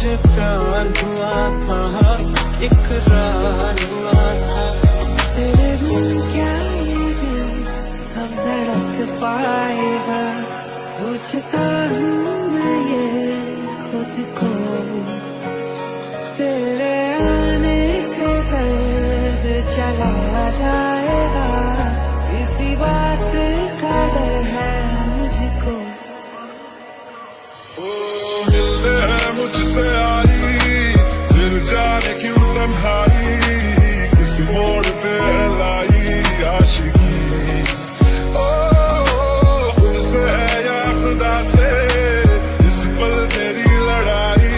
तुझे प्यार हुआ था, इकरार हुआ था। तेरे बिन क्या ये दिल अब धड़क पाएगा, पूछता हूँ मैं ये खुद को। तेरे आने से दर्द चला जाएगा, इसी बात का डर है मुझको। मिलने है मुझसे आई, फिर जाने क्यों तन्हाई, किस मोड़ पे लाई आशिकी। खुद से है या खुदा से, इस पल मेरी लड़ाई,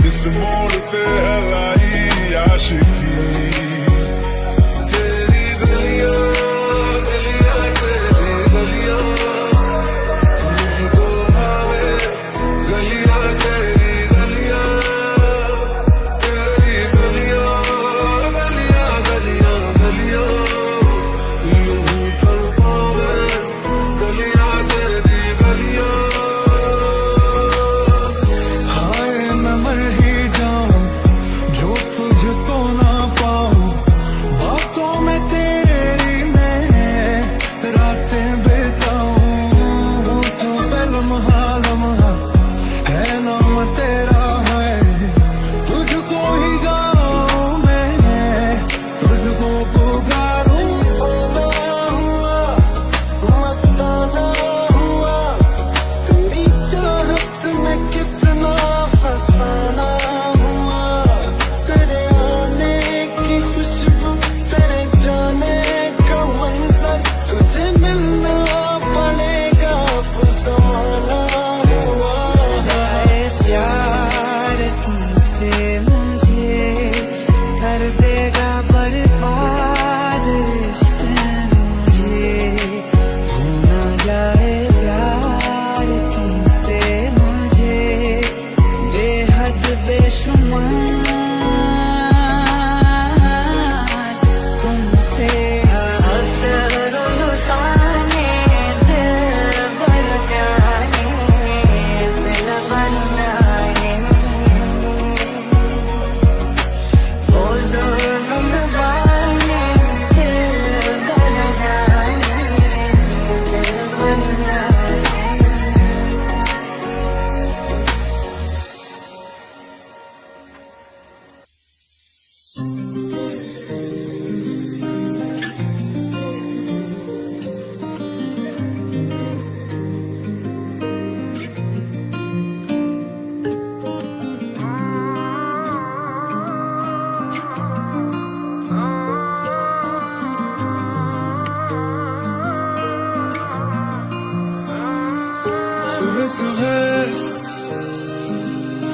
किस मोड़ पे लाई आशिकी।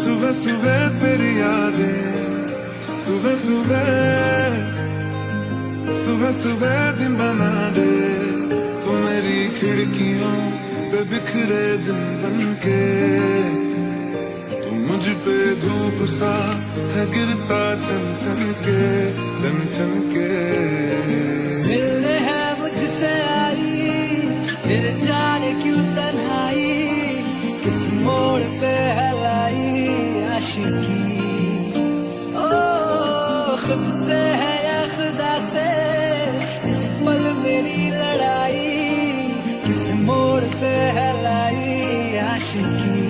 सुबह सुबह तेरी यादें, सुबह सुबह सुबह सुबह दिन बना दे तू मेरी खिड़कियों पे बिखरे दिन बनके। तू मुझ पे धूप सा है गिरता चन चन के, चन चन के। मिलने है मुझसे आई, फिर जाने क्यों तन्हाई, किस मोड़ पे है लाई आशिकी। ओ खुद से है या खुदा से, इस पल मेरी लड़ाई, किस मोड़ पे है लाई आशिकी।